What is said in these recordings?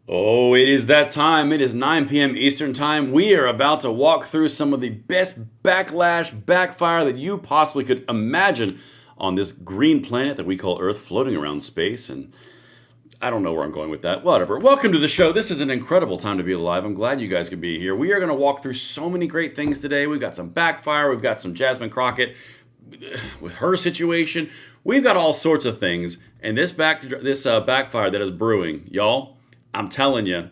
Oh, it is that time. It is 9 p.m. Eastern Time. We are about to walk through some of the best backlash, backfire that you possibly could imagine on this green planet that we call Earth floating around space. And I don't know where I'm going with that. Whatever. Welcome to the show. This is an incredible time to be alive. I'm glad you guys could be here. We are going to walk through so many great things today. We've got some backfire. We've got some Jasmine Crockett with her situation. We've got all sorts of things. And this backfire that is brewing, y'all, I'm telling you,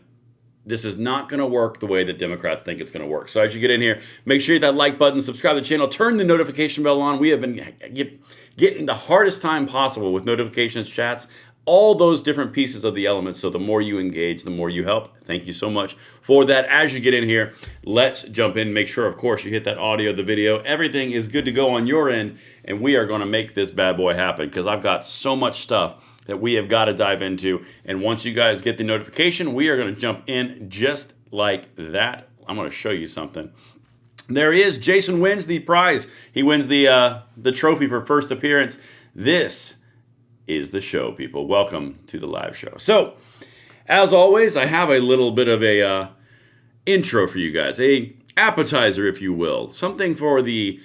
this is not going to work the way that Democrats think it's going to work. So as you get in here, make sure you hit that like button, subscribe to the channel, turn the notification bell on. We have been getting the hardest time possible with notifications, chats, all those different pieces of the elements. So the more you engage, the more you help. Thank you so much for that. As you get in here, let's jump in. Make sure, of course, you hit that audio, the video. Everything is good to go on your end, and we are going to make this bad boy happen because I've got so much stuff that we have got to dive into. And once you guys get the notification, we are going to jump in just like that. I'm going to show you something. There he is. Jason wins the prize. He wins the trophy for first appearance. This is the show, people. Welcome to the live show. So, as always, I have a little bit of a intro for you guys, a appetizer, if you will, something for the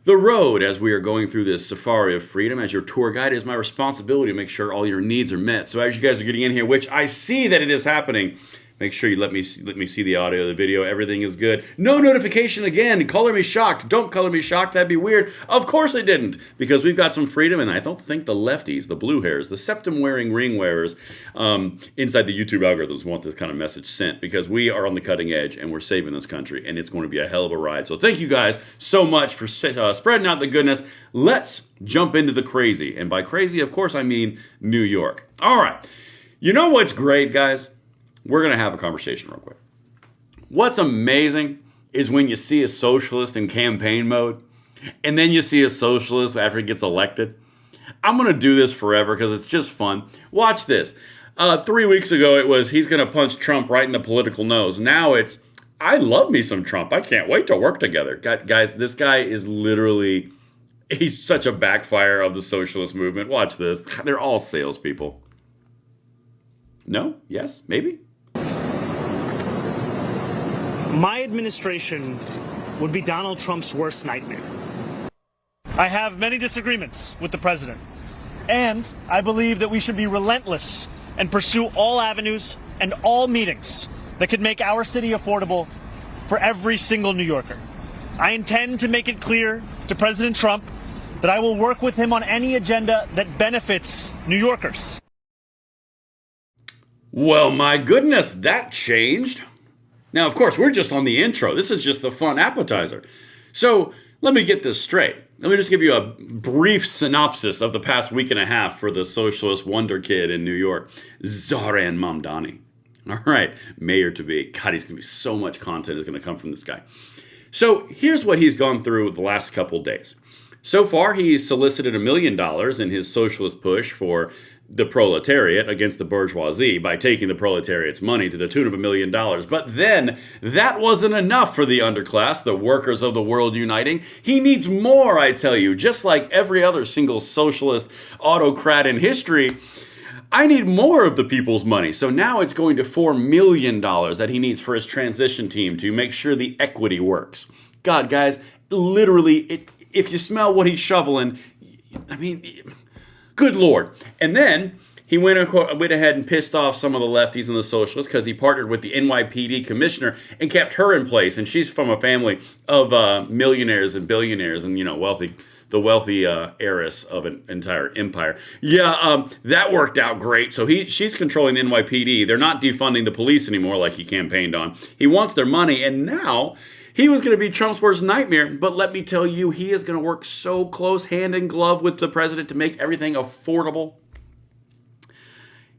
road as we are going through this safari of freedom. As your tour guide, it is my responsibility to make sure all your needs are met. So as you guys are getting in here, which I see that it is happening, make sure you let me see the audio, the video. Everything is good. No notification again. Color me shocked. Don't color me shocked. That'd be weird. Of course I didn't, because we've got some freedom, and I don't think the lefties, the blue hairs, the septum-wearing ring wearers inside the YouTube algorithms want this kind of message sent, because we are on the cutting edge and we're saving this country, and it's going to be a hell of a ride. So thank you guys so much for spreading out the goodness. Let's jump into the crazy. And by crazy, of course, I mean New York. All right. You know what's great, guys? We're going to have a conversation real quick. What's amazing is when you see a socialist in campaign mode, and then you see a socialist after he gets elected. I'm going to do this forever because it's just fun. Watch this. 3 weeks ago, it was he's going to punch Trump right in the political nose. Now it's, I love me some Trump. I can't wait to work together. Guys, this guy is literally, he's such a backfire of the socialist movement. Watch this. They're all salespeople. No? Yes? Maybe? My administration would be Donald Trump's worst nightmare. I have many disagreements with the president, and I believe that we should be relentless and pursue all avenues and all meetings that could make our city affordable for every single New Yorker. I intend to make it clear to President Trump that I will work with him on any agenda that benefits New Yorkers. Well, my goodness, that changed. Now, of course, we're just on the intro. This is just the fun appetizer. So let me get this straight. Let me just give you a brief synopsis of the past week and a half for the socialist wonder kid in New York, Zohran Mamdani. All right, mayor-to-be. God, he's going to be so much content is going to come from this guy. So here's what he's gone through the last couple days. So far, he's solicited $1 million in his socialist push for the proletariat against the bourgeoisie by taking the proletariat's money to the tune of $1 million. But then that wasn't enough for the underclass, the workers of the world uniting. He needs more, I tell you. Just like every other single socialist autocrat in history, I need more of the people's money. So now it's going to $4 million that he needs for his transition team to make sure the equity works. God, guys, literally, if you smell what he's shoveling, I mean, good Lord. And then he went ahead and pissed off some of the lefties and the socialists because he partnered with the NYPD commissioner and kept her in place. And she's from a family of millionaires and billionaires and, the wealthy heiress of an entire empire. Yeah, that worked out great. So she's controlling the NYPD. They're not defunding the police anymore like he campaigned on. He wants their money, and now he was going to be Trump's worst nightmare, but let me tell you, he is going to work so close, hand in glove with the president to make everything affordable.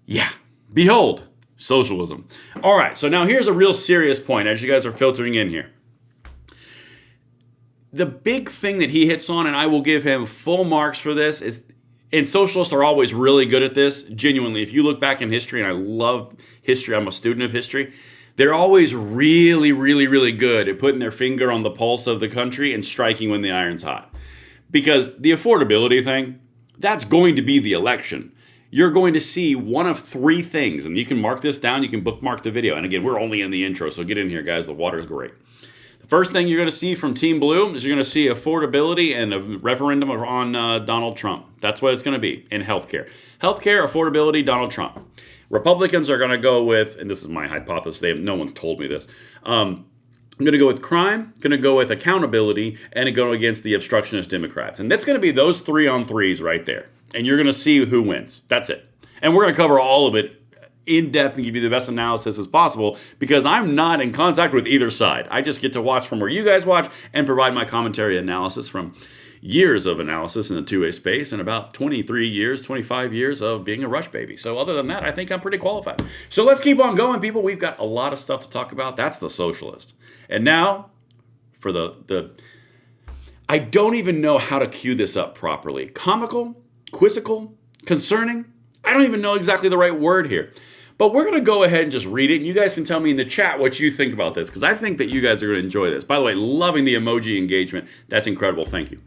Yeah, behold, socialism. All right, so now here's a real serious point as you guys are filtering in here. The big thing that he hits on, and I will give him full marks for this, is, and socialists are always really good at this, genuinely. If you look back in history, and I love history, I'm a student of history, they're always really, really, really good at putting their finger on the pulse of the country and striking when the iron's hot. Because the affordability thing, that's going to be the election. you're going to see one of three things. And you can mark this down. You can bookmark the video. And again, we're only in the intro, so get in here, guys. The water's great. The first thing you're going to see from Team Blue is you're going to see affordability and a referendum on Donald Trump. That's what it's going to be in healthcare. Healthcare, affordability, Donald Trump. Republicans are going to go with, and this is my hypothesis, no one's told me this, I'm going to go with crime, going to go with accountability, and go against the obstructionist Democrats. And that's going to be those 3-on-3s right there. And you're going to see who wins. That's it. And we're going to cover all of it in depth and give you the best analysis as possible because I'm not in contact with either side. I just get to watch from where you guys watch and provide my commentary analysis from years of analysis in the two-way space and about 23 years, 25 years of being a Rush baby. So other than that, I think I'm pretty qualified. So let's keep on going, people. We've got a lot of stuff to talk about. That's the Socialist. And now for the I don't even know how to cue this up properly. Comical, quizzical, concerning. I don't even know exactly the right word here. But we're going to go ahead and just read it. And you guys can tell me in the chat what you think about this. Because I think that you guys are going to enjoy this. By the way, loving the emoji engagement. That's incredible. Thank you.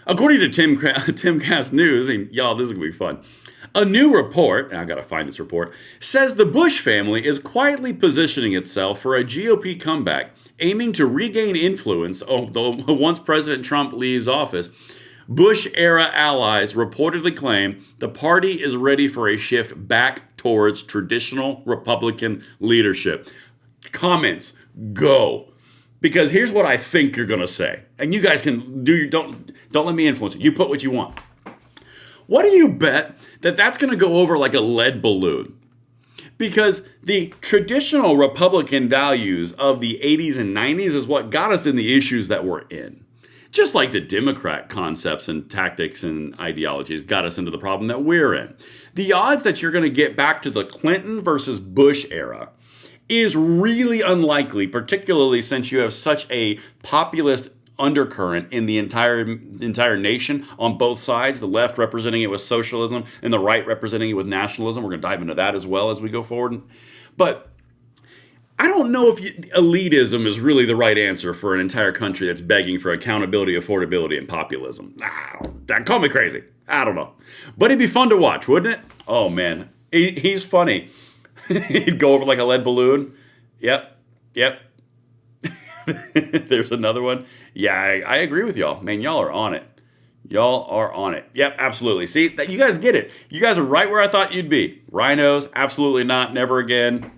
According to Timcast News, and y'all, this is going to be fun. A new report, and I've got to find this report, says the Bush family is quietly positioning itself for a GOP comeback, aiming to regain influence once President Trump leaves office. Bush-era allies reportedly claim the party is ready for a shift back towards traditional Republican leadership. Comments, go. Because here's what I think you're going to say. And you guys can don't let me influence it. You put what you want. What do you bet that that's going to go over like a lead balloon? Because the traditional Republican values of the 80s and 90s is what got us in the issues that we're in. Just like the Democrat concepts and tactics and ideologies got us into the problem that we're in. The odds that you're going to get back to the Clinton versus Bush era is really unlikely, particularly since you have such a populist undercurrent in the entire nation on both sides, the left representing it with socialism and the right representing it with nationalism. We're going to dive into that as well as we go forward. But I don't know if elitism is really the right answer for an entire country that's begging for accountability, affordability, and populism. Call me crazy. I don't know. But it'd be fun to watch, wouldn't it? Oh, man. He's funny. He'd go over like a lead balloon. Yep. There's another one. Yeah, I agree with y'all. Man, y'all are on it. Y'all are on it. Yep, absolutely. See, you guys get it. You guys are right where I thought you'd be. Rhinos, absolutely not. Never again.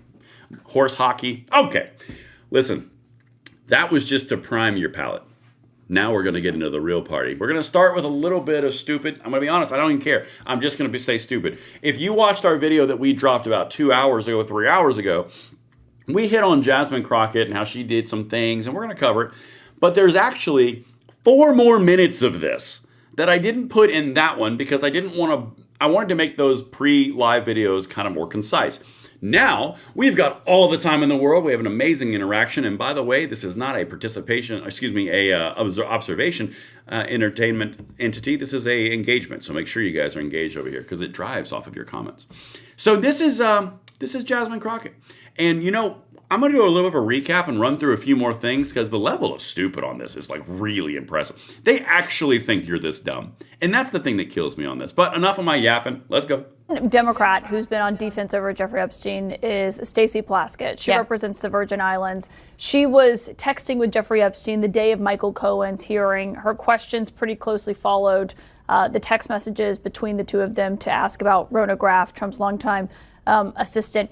Horse hockey. Okay. Listen, that was just to prime your palate. Now we're going to get into the real party. We're going to start with a little bit of stupid. I'm going to be honest. I don't even care. I'm just going to say stupid. If you watched our video that we dropped about 2 hours ago, 3 hours ago, we hit on Jasmine Crockett and how she did some things, and we're going to cover it. But there's actually 4 more minutes of this that I didn't put in that one because I wanted to make those pre-live videos kind of more concise. Now, we've got all the time in the world. We have an amazing interaction. And by the way, this is not a observation, entertainment entity. This is a engagement. So make sure you guys are engaged over here because it drives off of your comments. So this is Jasmine Crockett. And I'm going to do a little bit of a recap and run through a few more things because the level of stupid on this is like really impressive. They actually think you're this dumb. And that's the thing that kills me on this. But enough of my yapping. Let's go. Democrat who's been on defense over Jeffrey Epstein is Stacey Plaskett. She represents the Virgin Islands. She was texting with Jeffrey Epstein the day of Michael Cohen's hearing. Her questions pretty closely followed the text messages between the two of them to ask about Rona Graff, Trump's longtime assistant.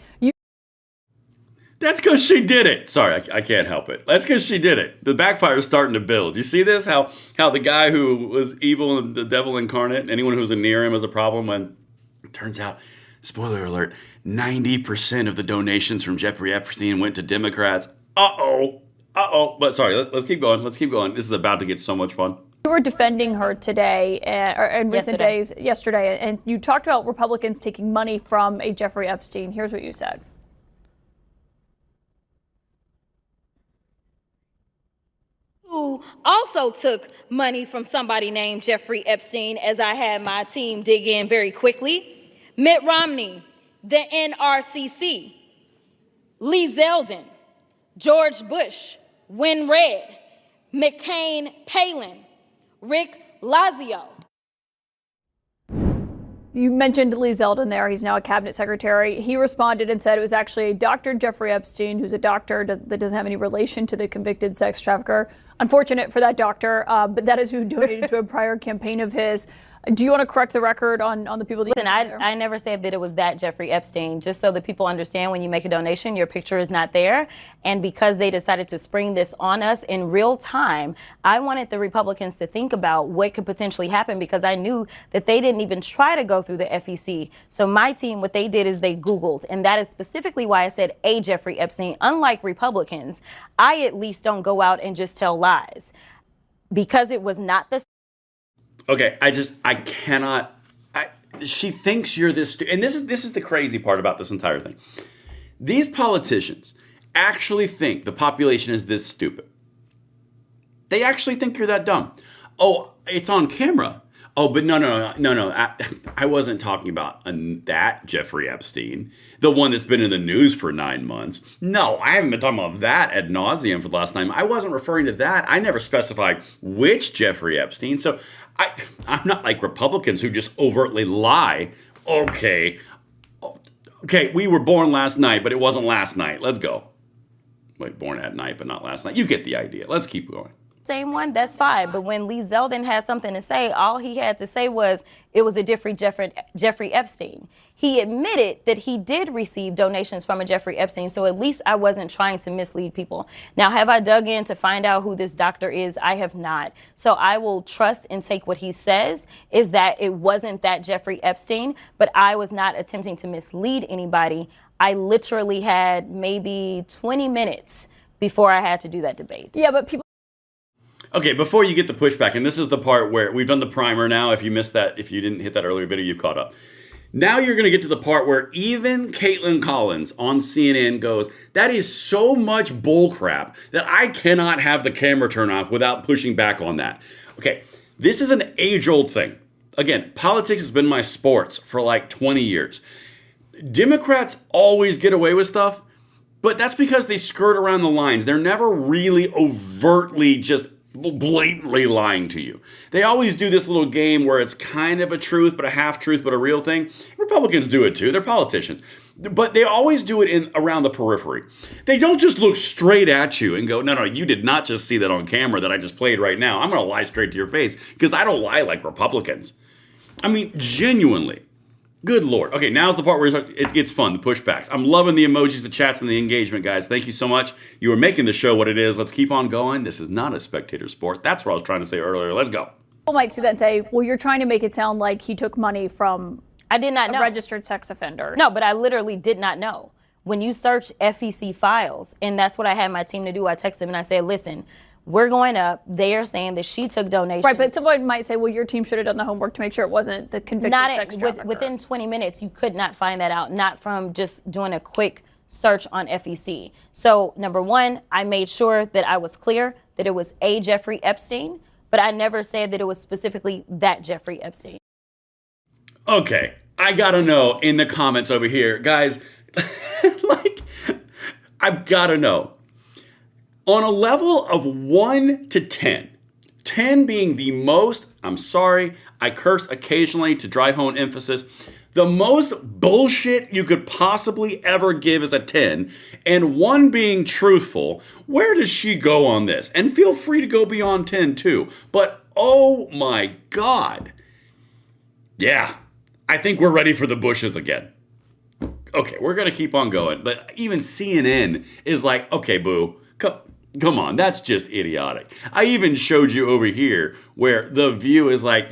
That's because she did it. Sorry, I can't help it. That's because she did it. The backfire is starting to build. You see this? How the guy who was evil and the devil incarnate, anyone who was near him was a problem when it turns out, spoiler alert, 90% of the donations from Jeffrey Epstein went to Democrats. Uh-oh. But sorry, let's keep going. This is about to get so much fun. You were defending her today, or in recent days, yesterday, and you talked about Republicans taking money from a Jeffrey Epstein. Here's what you said. Who also took money from somebody named Jeffrey Epstein, as I had my team dig in very quickly. Mitt Romney, the NRCC, Lee Zeldin, George Bush, Win Red, McCain Palin, Rick Lazio. You mentioned Lee Zeldin there. He's now a cabinet secretary. He responded and said it was actually Dr. Jeffrey Epstein, who's a doctor that doesn't have any relation to the convicted sex trafficker. Unfortunate for that doctor, but that is who donated to a prior campaign of his. Do you want to correct the record on the people that Listen, I never said that it was that Jeffrey Epstein. Just so that people understand, when you make a donation, your picture is not there. And because they decided to spring this on us in real time, I wanted the Republicans to think about what could potentially happen, because I knew that they didn't even try to go through the FEC. So my team, what they did is they Googled. And that is specifically why I said a Jeffrey Epstein. Unlike Republicans, I at least don't go out and just tell lies. Because it was not the Okay, I cannot. She thinks you're this, and this is the crazy part about this entire thing. These politicians actually think the population is this stupid. They actually think you're that dumb. Oh, it's on camera. Oh, but no. I wasn't talking about that Jeffrey Epstein, the one that's been in the news for 9 months. No, I haven't been talking about that ad nauseum for the last 9 months. I wasn't referring to that. I never specified which Jeffrey Epstein. So I'm not like Republicans who just overtly lie. Okay, we were born last night, but it wasn't last night. Let's go. Wait, born at night, but not last night. You get the idea. Let's keep going. same one, that's fine. But when Lee Zeldin had something to say, all he had to say was it was a different Jeffrey Epstein. He admitted that he did receive donations from a Jeffrey Epstein, so at least I wasn't trying to mislead people. Now, have I dug in to find out who this doctor is? I have not. So I will trust and take what he says, is that it wasn't that Jeffrey Epstein, but I was not attempting to mislead anybody. I literally had maybe 20 minutes before I had to do that debate. Yeah, but people... Okay, before you get the pushback, and this is the part where we've done the primer now. If you missed that, if you didn't hit that earlier video, you've caught up. Now you're going to get to the part where even Caitlin Collins on CNN goes, that is so much bullcrap that I cannot have the camera turn off without pushing back on that. Okay, this is an age-old thing. Again, politics has been my sports for like 20 years. Democrats always get away with stuff, but that's because they skirt around the lines. They're never really overtly just blatantly lying to you. They always do this little game where it's kind of a truth, but a half truth, but a real thing. Republicans do it too. They're politicians. But they always do it in around the periphery. They don't just look straight at you and go, no, you did not just see that on camera that I just played right now. I'm going to lie straight to your face, because I don't lie like Republicans. I mean, genuinely. Good Lord. Okay, now's the part where it gets fun, the pushbacks. I'm loving the emojis, the chats, and the engagement, guys. Thank you so much. You are making the show what it is. Let's keep on going. This is not a spectator sport. That's what I was trying to say earlier. Let's go. People might see that and say, well, you're trying to make it sound like he took money from I did not know. A registered sex offender. No, but I literally did not know. When you search FEC files, and that's what I had my team to do, I texted them and I said, listen, we're going up. They are saying that she took donations. Right, but someone might say, well, your team should have done the homework to make sure it wasn't the convicted sex trafficker. Within 20 minutes, you could not find that out, not from just doing a quick search on FEC. So, number one, I made sure that I was clear that it was a Jeffrey Epstein, but I never said that it was specifically that Jeffrey Epstein. Okay, I gotta know in the comments over here, guys, like, I've gotta know. On a level of 1 to 10, 10 being the most, I'm sorry, I curse occasionally to drive home emphasis, the most bullshit you could possibly ever give is a 10, and 1 being truthful, where does she go on this? And feel free to go beyond 10 too, but oh my God. Yeah, I think we're ready for the bushes again. Okay, we're gonna keep on going, but even CNN is like, okay, boo, come on, that's just idiotic. I even showed you over here where the view is like,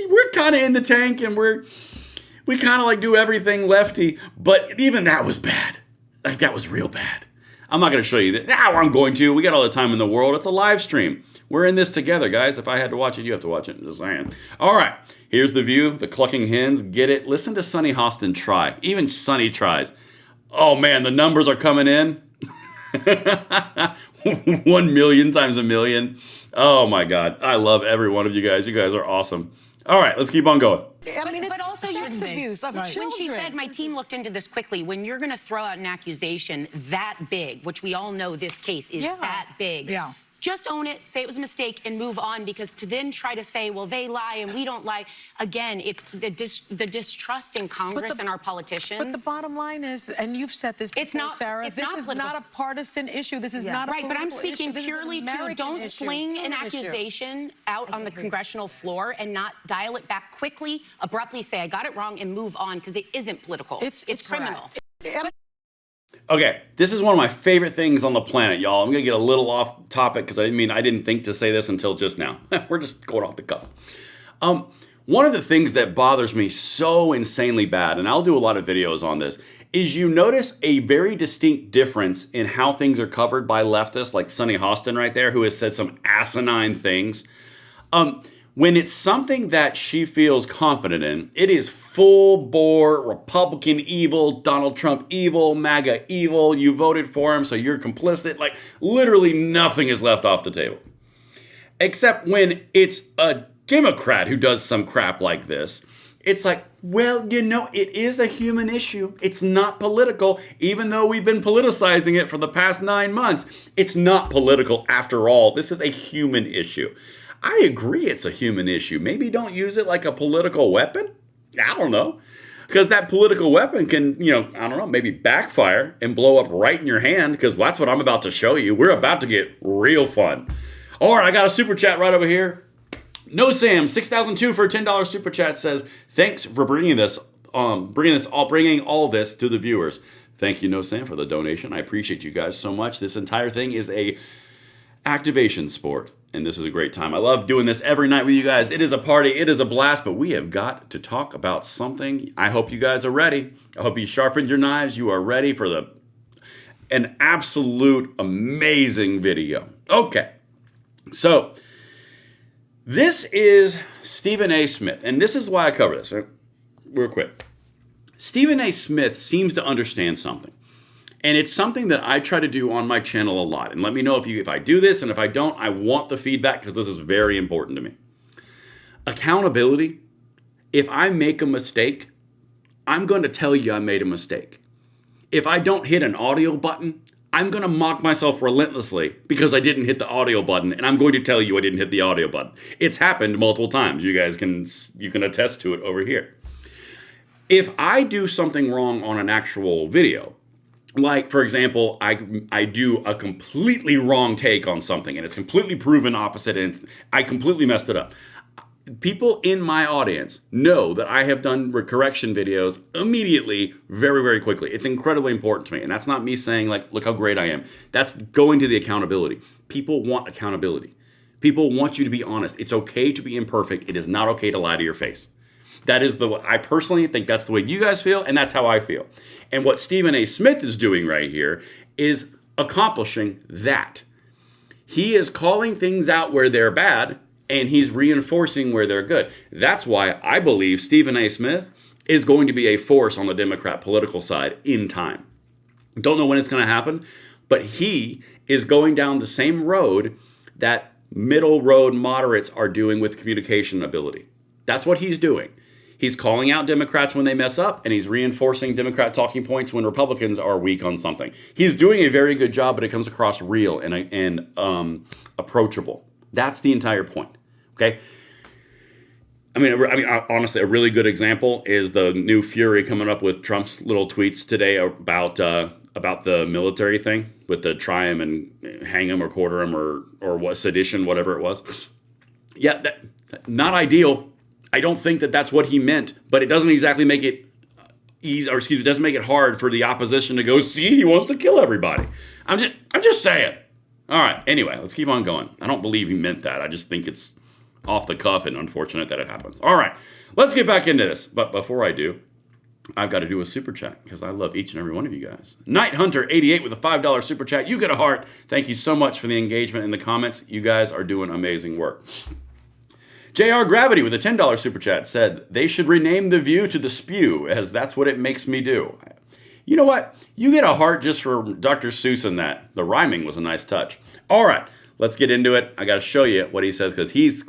we're kind of in the tank and we kind of like do everything lefty, but even that was bad. Like, that was real bad. I'm not going to show you that. Now I'm going to. We got all the time in the world. It's a live stream. We're in this together, guys. If I had to watch it, you have to watch it. Just saying. All right, here's the view. The clucking hens. Get it? Listen to Sunny Hostin try. Even Sunny tries. Oh man, the numbers are coming in. 1 million times a million. Oh my God. I love every one of you guys. You guys are awesome. All right, let's keep on going. I mean, but also sex abuse of children. When she said, my team looked into this quickly, when you're going to throw out an accusation that big, which we all know this case is that big, Just own it, say it was a mistake, and move on, because to then try to say, well, they lie and we don't lie, again, it's the distrust in Congress and our politicians. But the bottom line is, and you've said this before, Sarah, this is not a partisan issue. This is not a right, but I'm political speaking issue. purely to don't sling an accusation out on the congressional floor and not dial it back quickly, abruptly say, I got it wrong, and move on, because it isn't political. It's criminal. Okay, this is one of my favorite things on the planet, y'all. I'm going to get a little off topic because I didn't think to say this until just now. We're just going off the cuff. One of the things that bothers me so insanely bad, and I'll do a lot of videos on this, is you notice a very distinct difference in how things are covered by leftists, like Sunny Hostin right there, who has said some asinine things. When it's something that she feels confident in, it is full bore Republican evil, Donald Trump evil, MAGA evil, you voted for him, so you're complicit. Like, literally nothing is left off the table. Except when it's a Democrat who does some crap like this, it's like, well, it is a human issue. It's not political, even though we've been politicizing it for the past 9 months. It's not political after all. This is a human issue. I agree it's a human issue. Maybe don't use it like a political weapon. I don't know. Because that political weapon can, maybe backfire and blow up right in your hand, because that's what I'm about to show you. We're about to get real fun. All right, I got a super chat right over here. No Sam 6002 for a $10 super chat says, thanks for bringing all this to the viewers. Thank you, No Sam, for the donation. I appreciate you guys so much. This entire thing is a activation sport, and this is a great time. I love doing this every night with you guys. It is a party, it is a blast, but we have got to talk about something. I hope you guys are ready. I hope you sharpened your knives. You are ready for an absolute amazing video. Okay, so this is Stephen A. Smith, and this is why I cover this real quick. Stephen A. Smith seems to understand something. And it's something that I try to do on my channel a lot. And let me know if I do this, and if I don't, I want the feedback, because this is very important to me. Accountability. If I make a mistake, I'm going to tell you I made a mistake. If I don't hit an audio button, I'm going to mock myself relentlessly because I didn't hit the audio button, and I'm going to tell you I didn't hit the audio button. It's happened multiple times. You guys can attest to it over here. If I do something wrong on an actual video, like, for example, I do a completely wrong take on something, and it's completely proven opposite, and I completely messed it up. People in my audience know that I have done correction videos immediately, very, very quickly. It's incredibly important to me, and that's not me saying, like, look how great I am. That's going to the accountability. People want accountability. People want you to be honest. It's okay to be imperfect. It is not okay to lie to your face. That is I personally think that's the way you guys feel, and that's how I feel. And what Stephen A. Smith is doing right here is accomplishing that. He is calling things out where they're bad, and he's reinforcing where they're good. That's why I believe Stephen A. Smith is going to be a force on the Democrat political side in time. Don't know when it's going to happen, but he is going down the same road that middle road moderates are doing with communication ability. That's what he's doing. He's calling out Democrats when they mess up, and he's reinforcing Democrat talking points when Republicans are weak on something. He's doing a very good job, but it comes across real and approachable. That's the entire point. Okay. I mean, honestly, a really good example is the new fury coming up with Trump's little tweets today about the military thing with the try him and hang him or quarter him or what sedition, whatever it was. Yeah, not ideal. I don't think that that's what he meant, but it doesn't exactly make it easy, or excuse me, it doesn't make it hard for the opposition to go, see, he wants to kill everybody. I'm just saying. All right, anyway, let's keep on going. I don't believe he meant that. I just think it's off the cuff and unfortunate that it happens. All right, let's get back into this. But before I do, I've got to do a super chat because I love each and every one of you guys. Night Hunter 88 with a $5 super chat. You get a heart. Thank you so much for the engagement in the comments. You guys are doing amazing work. JR Gravity with a $10 super chat said, they should rename The View to The Spew, as that's what it makes me do. You know what? You get a heart just for Dr. Seuss in that. The rhyming was a nice touch. All right, let's get into it. I got to show you what he says because he's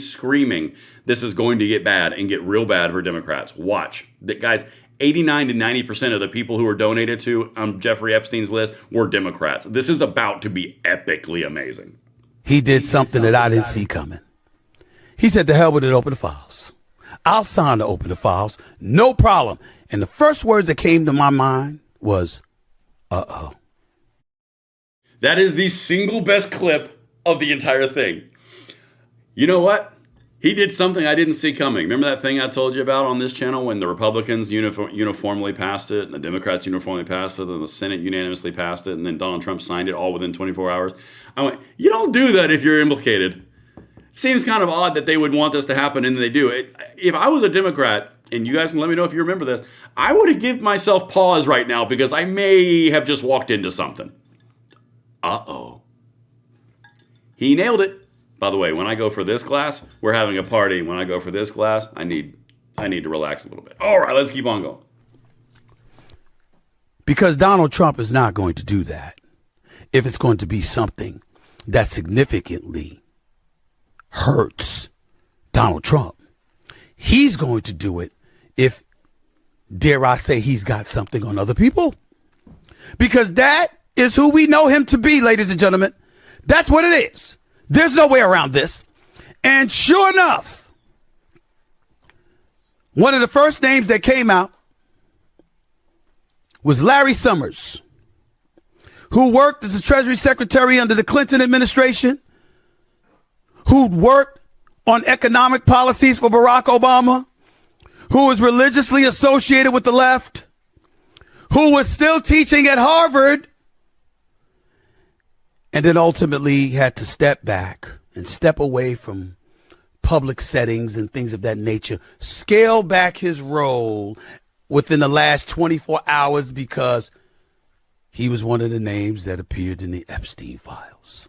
screaming this is going to get bad and get real bad for Democrats. Watch. Guys, 89 to 90% of the people who were donated to Jeffrey Epstein's list were Democrats. This is about to be epically amazing. he did something that I didn't see coming. He said, to hell with it, open the files. I'll sign to open the files. No problem. And the first words that came to my mind was, uh-oh. That is the single best clip of the entire thing. You know what? He did something I didn't see coming. Remember that thing I told you about on this channel when the Republicans uniformly passed it and the Democrats uniformly passed it and the Senate unanimously passed it and then Donald Trump signed it all within 24 hours? I went, you don't do that if you're implicated. Seems kind of odd that they would want this to happen and they do. If I was a Democrat, and you guys can let me know if you remember this, I would have given myself pause right now because I may have just walked into something. Uh-oh. He nailed it. By the way, when I go for this class, we're having a party. When I go for this class, I need to relax a little bit. All right, let's keep on going. Because Donald Trump is not going to do that if it's going to be something that significantly hurts Donald Trump. He's going to do it if, dare I say, he's got something on other people. Because that is who we know him to be, ladies and gentlemen. That's what it is. There's no way around this. And sure enough, one of the first names that came out was Larry Summers, who worked as the Treasury Secretary under the Clinton administration, who worked on economic policies for Barack Obama, who was religiously associated with the left, who was still teaching at Harvard, and then ultimately had to step back and step away from public settings and things of that nature, scale back his role within the last 24 hours because he was one of the names that appeared in the Epstein files.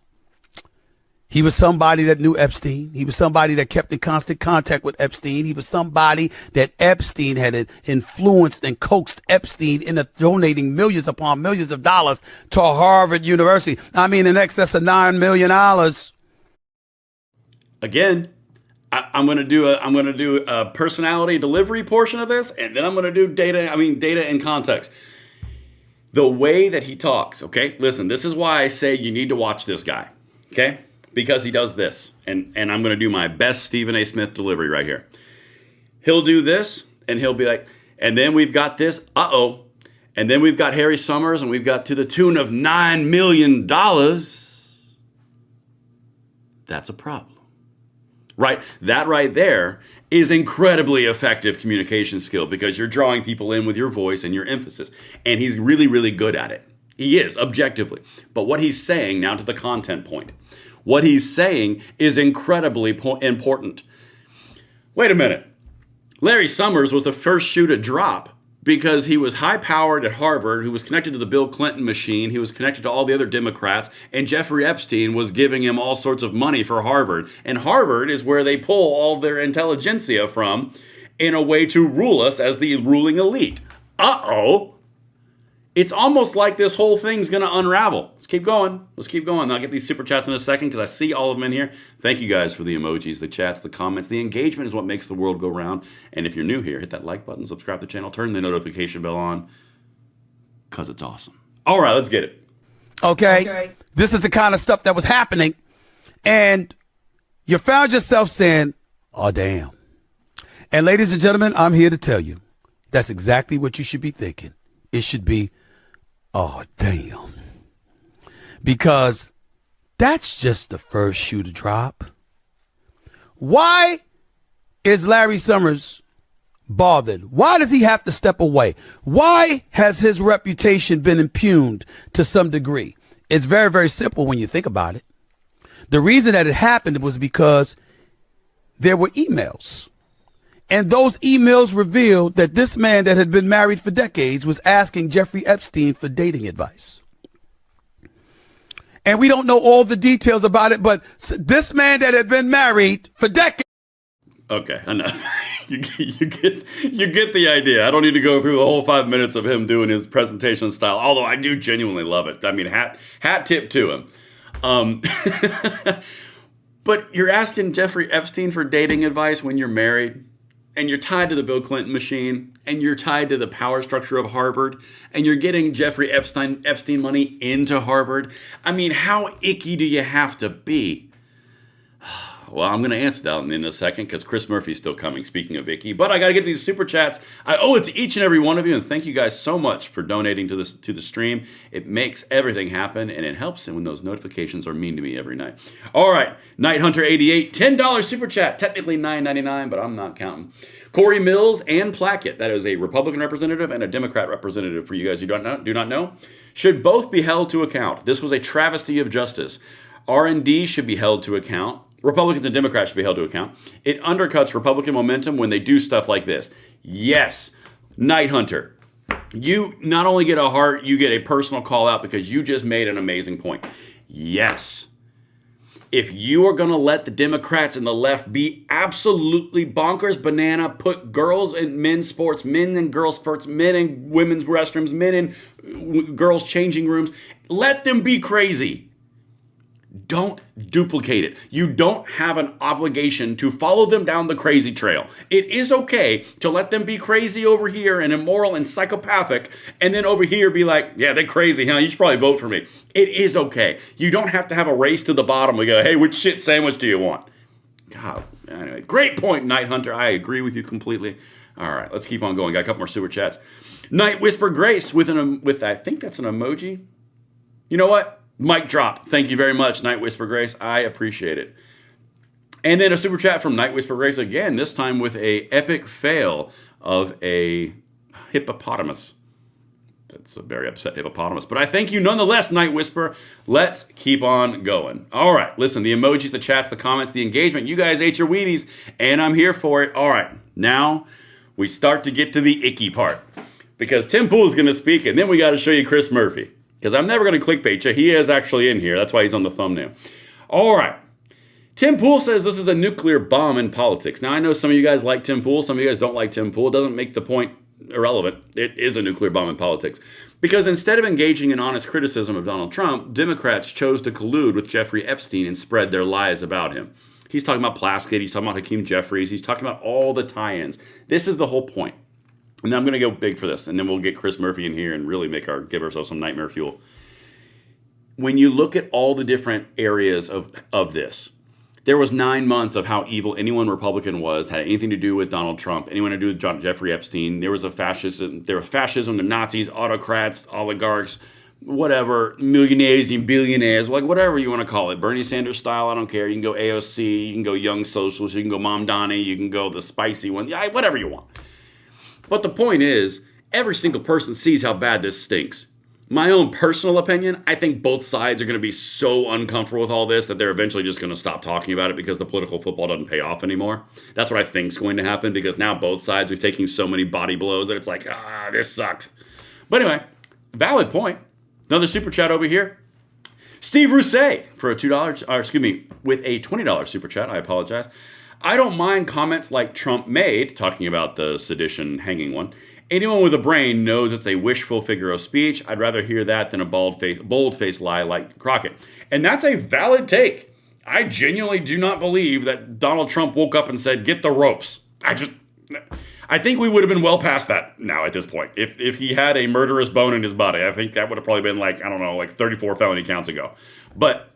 He was somebody that knew Epstein. He was somebody that kept in constant contact with Epstein. He was somebody that Epstein had influenced and coaxed Epstein into donating millions upon millions of dollars to Harvard University. I mean, in excess of $9 million. Again, I'm going to do a personality delivery portion of this, and then I'm going to do data and context. The way that he talks, okay? Listen, this is why I say you need to watch this guy, okay? Because he does this, and I'm going to do my best Stephen A. Smith delivery right here. He'll do this, and he'll be like, and then we've got this, uh-oh, and then we've got Harry Summers, and we've got to the tune of $9 million. That's a problem, right? That right there is incredibly effective communication skill because you're drawing people in with your voice and your emphasis, and he's really, really good at it. He is, objectively. But what he's saying, now to the content point, what he's saying is incredibly important. Wait a minute. Larry Summers was the first shoe to drop because he was high-powered at Harvard, who was connected to the Bill Clinton machine, he was connected to all the other Democrats, and Jeffrey Epstein was giving him all sorts of money for Harvard. And Harvard is where they pull all their intelligentsia from in a way to rule us as the ruling elite. Uh-oh. It's almost like this whole thing's going to unravel. Let's keep going. I'll get these super chats in a second because I see all of them in here. Thank you guys for the emojis, the chats, the comments. The engagement is what makes the world go round. And if you're new here, hit that like button, subscribe to the channel, turn the notification bell on because it's awesome. All right, let's get it. Okay. This is the kind of stuff that was happening. And you found yourself saying, oh, damn. And ladies and gentlemen, I'm here to tell you that's exactly what you should be thinking. It should be, oh, damn. Because that's just the first shoe to drop. Why is Larry Summers bothered? Why does he have to step away? Why has his reputation been impugned to some degree? It's very, very simple when you think about it. The reason that it happened was because there were emails. And those emails revealed that this man that had been married for decades was asking Jeffrey Epstein for dating advice. And we don't know all the details about it, but this man that had been married for decades. Okay, enough. You get the idea. I don't need to go through the whole 5 minutes of him doing his presentation style, although I do genuinely love it. I mean, hat tip to him. But you're asking Jeffrey Epstein for dating advice when you're married? and you're tied to the Bill Clinton machine, and you're tied to the power structure of Harvard, and you're getting Jeffrey Epstein money into Harvard. I mean, how icky do you have to be? Well, I'm going to answer that in a second because Chris Murphy's still coming, speaking of icky. But I got to get these super chats. I owe it to each and every one of you, and thank you guys so much for donating to the stream. It makes everything happen, and it helps when those notifications are mean to me every night. All right, Night Hunter 88, $10 super chat. Technically $9.99, but I'm not counting. Corey Mills and Plackett, that is a Republican representative and a Democrat representative for you guys who do not know, should both be held to account. This was a travesty of justice. R&D should be held to account. Republicans and Democrats should be held to account. It undercuts Republican momentum when they do stuff like this. Yes, Night Hunter, you not only get a heart, you get a personal call out because you just made an amazing point. Yes, if you are going to let the Democrats and the left be absolutely bonkers banana, put girls in men's sports, men in girls' sports, men in women's restrooms, men in girls' changing rooms, let them be crazy. Don't duplicate it. You don't have an obligation to follow them down the crazy trail. It is okay to let them be crazy over here and immoral and psychopathic, and then over here be like, yeah, they're crazy, huh? You should probably vote for me. It is okay. You don't have to have a race to the bottom. We go, hey, which shit sandwich do you want? God, anyway, great point, Night Hunter. I agree with you completely. All right, let's keep on going. Got a couple more super chats. Night Whisper Grace with I think that's an emoji. You know what? Mic drop. Thank you very much, Night Whisper Grace. I appreciate it. And then a super chat from Night Whisper Grace again, this time with a epic fail of a hippopotamus. That's a very upset hippopotamus. But I thank you nonetheless, Night Whisper. Let's keep on going. All right. Listen, the emojis, the chats, the comments, the engagement. You guys ate your Wheaties, and I'm here for it. All right. Now we start to get to the icky part. Because Tim Pool is going to speak, and then we got to show you Chris Murphy. Because I'm never going to clickbait you. He is actually in here. That's why he's on the thumbnail. All right. Tim Pool says this is a nuclear bomb in politics. Now, I know some of you guys like Tim Pool. Some of you guys don't like Tim Pool. It doesn't make the point irrelevant. It is a nuclear bomb in politics. Because instead of engaging in honest criticism of Donald Trump, Democrats chose to collude with Jeffrey Epstein and spread their lies about him. He's talking about Plaskett. He's talking about Hakeem Jeffries. He's talking about all the tie-ins. This is the whole point. And I'm going to go big for this, and then we'll get Chris Murphy in here and really give ourselves some nightmare fuel. When you look at all the different areas of this, there was 9 months of how evil anyone Republican was, had anything to do with Donald Trump, anyone to do with Jeffrey Epstein. There was fascism, the Nazis, autocrats, oligarchs, whatever, millionaires and billionaires, like whatever you want to call it. Bernie Sanders style, I don't care. You can go AOC, you can go Young Socialist, you can go Mom Donnie, you can go the spicy one, yeah, whatever you want. But the point is, every single person sees how bad this stinks. My own personal opinion, I think both sides are going to be so uncomfortable with all this that they're eventually just going to stop talking about it because the political football doesn't pay off anymore. That's what I think is going to happen because now both sides are taking so many body blows that it's like, this sucks. But anyway, valid point. Another super chat over here. Steve Rousset for with a $20 super chat. I apologize. I don't mind comments like Trump made, talking about the sedition hanging one. Anyone with a brain knows it's a wishful figure of speech. I'd rather hear that than a bold-faced lie like Crockett. And that's a valid take. I genuinely do not believe that Donald Trump woke up and said, get the ropes. I think we would have been well past that now at this point. If he had a murderous bone in his body, I think that would have probably been like 34 felony counts ago. But,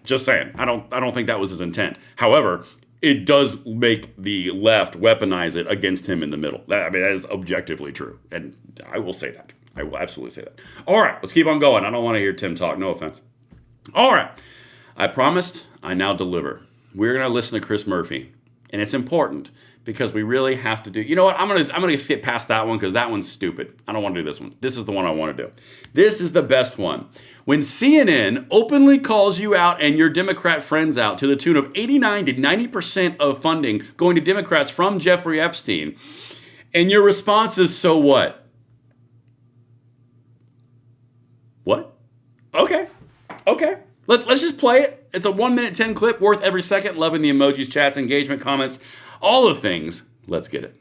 just saying. I don't think that was his intent. However, it does make the left weaponize it against him in the middle. That is objectively true. And I will say that. I will absolutely say that. All right, let's keep on going. I don't want to hear Tim talk. No offense. All right. I promised. I now deliver. We're going to listen to Chris Murphy. And it's important because we really have to do... You know what? I'm gonna skip past that one because that one's stupid. I don't want to do this one. This is the one I want to do. This is the best one. When CNN openly calls you out and your Democrat friends out to the tune of 89 to 90% of funding going to Democrats from Jeffrey Epstein, and your response is, so what? What? Okay. Let's just play it. It's a 1 minute 10 clip worth every second. Loving the emojis, chats, engagement, comments, all the things. Let's get it.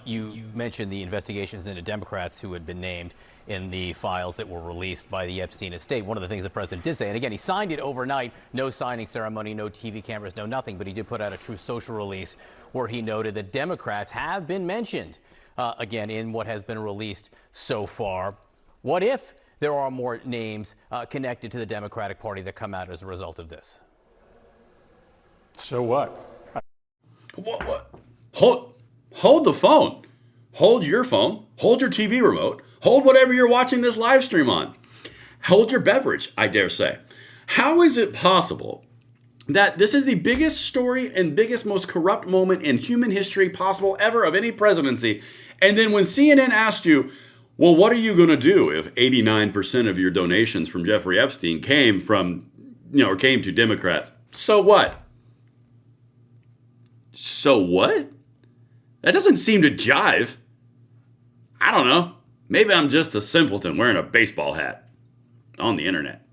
You mentioned the investigations into Democrats who had been named in the files that were released by the Epstein estate. One of the things the president did say, and again, he signed it overnight, no signing ceremony, no TV cameras, no nothing, but he did put out a Truth Social release where he noted that Democrats have been mentioned, again, in what has been released so far. What if there are more names connected to the Democratic Party that come out as a result of this? So what? What? Hold the phone. Hold your phone. Hold your TV remote. Hold whatever you're watching this live stream on. Hold your beverage, I dare say. How is it possible that this is the biggest story and biggest, most corrupt moment in human history possible ever of any presidency? And then when CNN asked you, well, what are you going to do if 89% of your donations from Jeffrey Epstein came from, or came to Democrats? So what? So what? That doesn't seem to jive. I don't know. Maybe I'm just a simpleton wearing a baseball hat on the internet.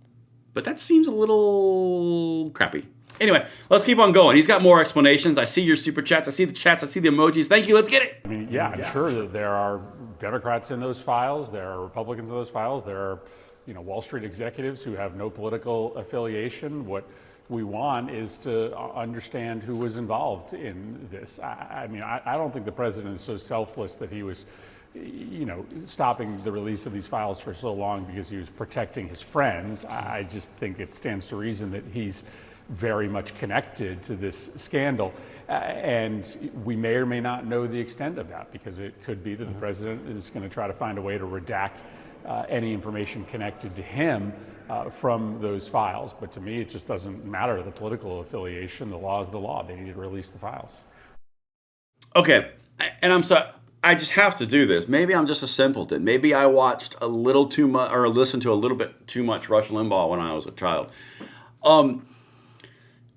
But that seems a little crappy. Anyway, let's keep on going. He's got more explanations. I see your super chats. I see the chats. I see the emojis. Thank you. Let's get it. I mean, yeah, I'm sure that there are Democrats in those files. There are Republicans in those files. There are, Wall Street executives who have no political affiliation. What we want is to understand who was involved in this. I mean, I don't think the president is so selfless that he was, stopping the release of these files for so long because he was protecting his friends. I just think it stands to reason that he's very much connected to this scandal. And we may or may not know the extent of that, because it could be that the president is going to try to find a way to redact any information connected to him from those files. But to me, it just doesn't matter the political affiliation. The law is the law. They need to release the files. Okay, and I'm sorry, I just have to do this. Maybe I'm just a simpleton. Maybe I watched a little too much, or listened to a little bit too much Rush Limbaugh when I was a child.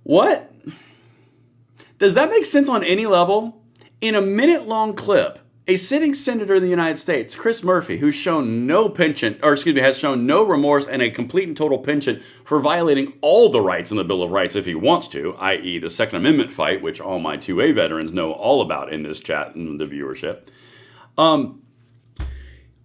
What? Does that make sense on any level? In a minute-long clip, a sitting senator in the United States, Chris Murphy, who's shown no penchant, has shown no remorse and a complete and total penchant for violating all the rights in the Bill of Rights if he wants to, i.e. the Second Amendment fight, which all my 2A veterans know all about in this chat and the viewership. On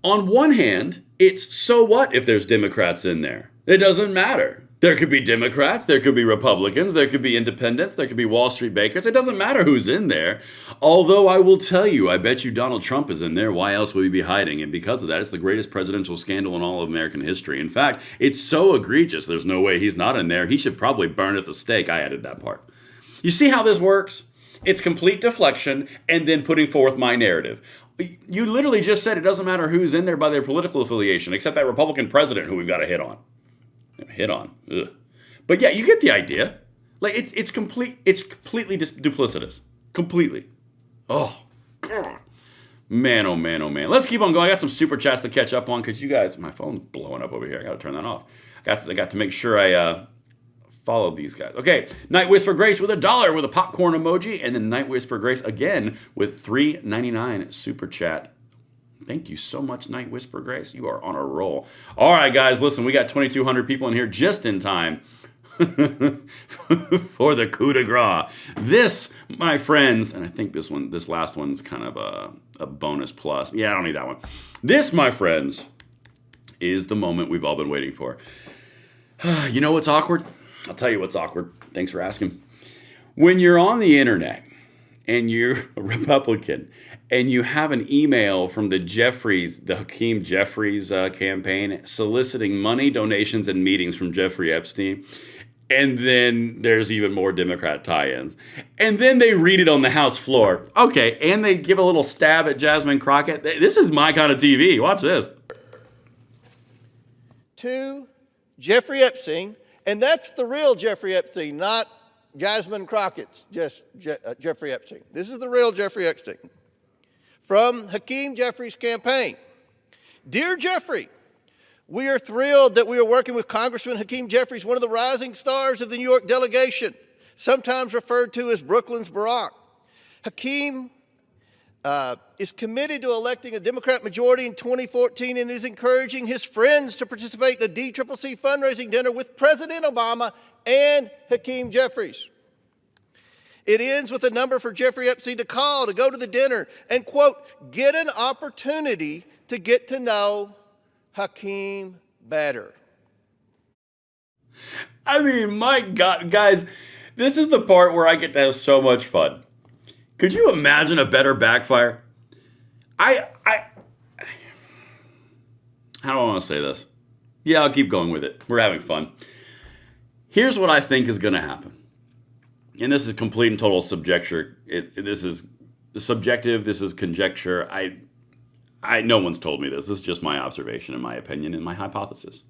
one hand, it's so what if there's Democrats in there? It doesn't matter. There could be Democrats, there could be Republicans, there could be independents, there could be Wall Street bakers. It doesn't matter who's in there. Although I will tell you, I bet you Donald Trump is in there. Why else would he be hiding? And because of that, it's the greatest presidential scandal in all of American history. In fact, it's so egregious, there's no way he's not in there. He should probably burn at the stake. I added that part. You see how this works? It's complete deflection and then putting forth my narrative. You literally just said it doesn't matter who's in there by their political affiliation, except that Republican president who we've got to hit on. Ugh. But yeah, you get the idea. Like it's completely duplicitous. Completely. Oh. Man, oh man, oh man. Let's keep on going. I got some super chats to catch up on because you guys, my phone's blowing up over here. I got to turn that off. I got to make sure I followed these guys. Okay, Night Whisper Grace with $1 with a popcorn emoji, and then Night Whisper Grace again with $3.99 super chat. Thank you so much, Night Whisper Grace. You are on a roll. All right, guys, listen, we got 2,200 people in here just in time for the coup de grace. This, my friends, and I think this last one's kind of a bonus plus. Yeah, I don't need that one. This, my friends, is the moment we've all been waiting for. You know what's awkward? I'll tell you what's awkward. Thanks for asking. When you're on the internet and you're a Republican and you have an email from the Hakeem Jeffries campaign soliciting money, donations, and meetings from Jeffrey Epstein, and then there's even more Democrat tie-ins, and then they read it on the House floor. Okay, and they give a little stab at Jasmine Crockett. This is my kind of TV. Watch this. To Jeffrey Epstein, and that's the real Jeffrey Epstein, not Jasmine Crockett's Jeffrey Epstein. This is the real Jeffrey Epstein. From Hakeem Jeffries' campaign. Dear Jeffrey, we are thrilled that we are working with Congressman Hakeem Jeffries, one of the rising stars of the New York delegation, sometimes referred to as Brooklyn's Barack. Hakeem is committed to electing a Democrat majority in 2014 and is encouraging his friends to participate in a DCCC fundraising dinner with President Obama and Hakeem Jeffries. It ends with a number for Jeffrey Epstein to call, to go to the dinner, and, quote, get an opportunity to get to know Hakeem better. I mean, my God, guys, this is the part where I get to have so much fun. Could you imagine a better backfire? How do I want to say this? Yeah, I'll keep going with it. We're having fun. Here's what I think is going to happen. And this is complete and total subjecture. This is subjective. This is conjecture. No one's told me this. This is just my observation and my opinion and my hypothesis.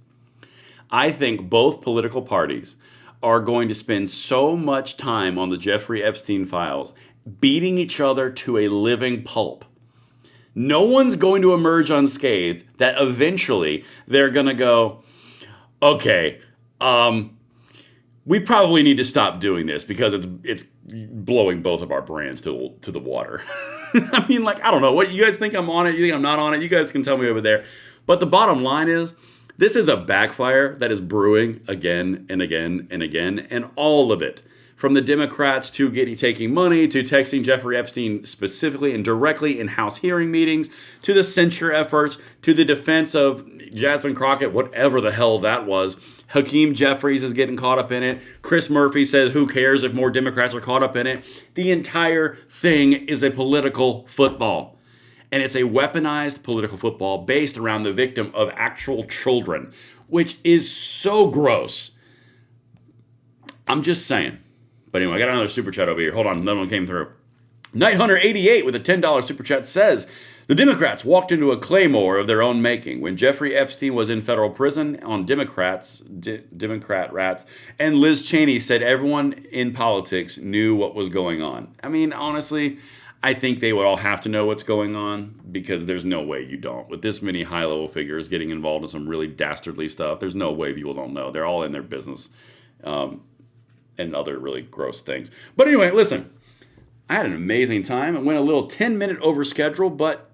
I think both political parties are going to spend so much time on the Jeffrey Epstein files beating each other to a living pulp. No one's going to emerge unscathed, that eventually they're going to go, okay, we probably need to stop doing this because it's blowing both of our brands to the water. I mean, like, I don't know. What you guys think I'm on it? You think I'm not on it? You guys can tell me over there. But the bottom line is, this is a backfire that is brewing again and again and again, and all of it, from the Democrats to taking money, to texting Jeffrey Epstein specifically and directly in House hearing meetings, to the censure efforts, to the defense of Jasmine Crockett, whatever the hell that was. Hakeem Jeffries is getting caught up in it. Chris Murphy says, who cares if more Democrats are caught up in it? The entire thing is a political football. And it's a weaponized political football based around the victim of actual children, which is so gross. I'm just saying. But anyway, I got another super chat over here. Hold on, another one came through. Night Hunter 88 with a $10 super chat says, the Democrats walked into a claymore of their own making when Jeffrey Epstein was in federal prison on Democrat rats, and Liz Cheney said everyone in politics knew what was going on. I mean, honestly, I think they would all have to know what's going on because there's no way you don't. With this many high-level figures getting involved in some really dastardly stuff, there's no way people don't know. They're all in their business and other really gross things. But anyway, listen, I had an amazing time. It went a little 10-minute over schedule, but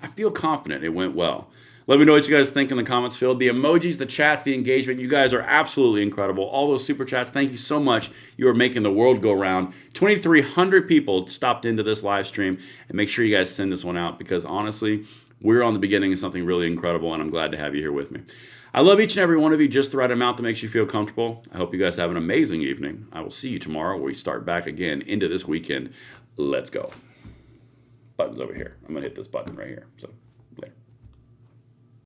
I feel confident it went well. Let me know what you guys think in the comments field. The emojis, the chats, the engagement, you guys are absolutely incredible. All those super chats, thank you so much. You are making the world go round. 2,300 people stopped into this live stream, and make sure you guys send this one out because honestly, we're on the beginning of something really incredible, and I'm glad to have you here with me. I love each and every one of you, just the right amount that makes you feel comfortable. I hope you guys have an amazing evening. I will see you tomorrow where we start back again into this weekend. Let's go. Button's over here. I'm going to hit this button right here. So, later.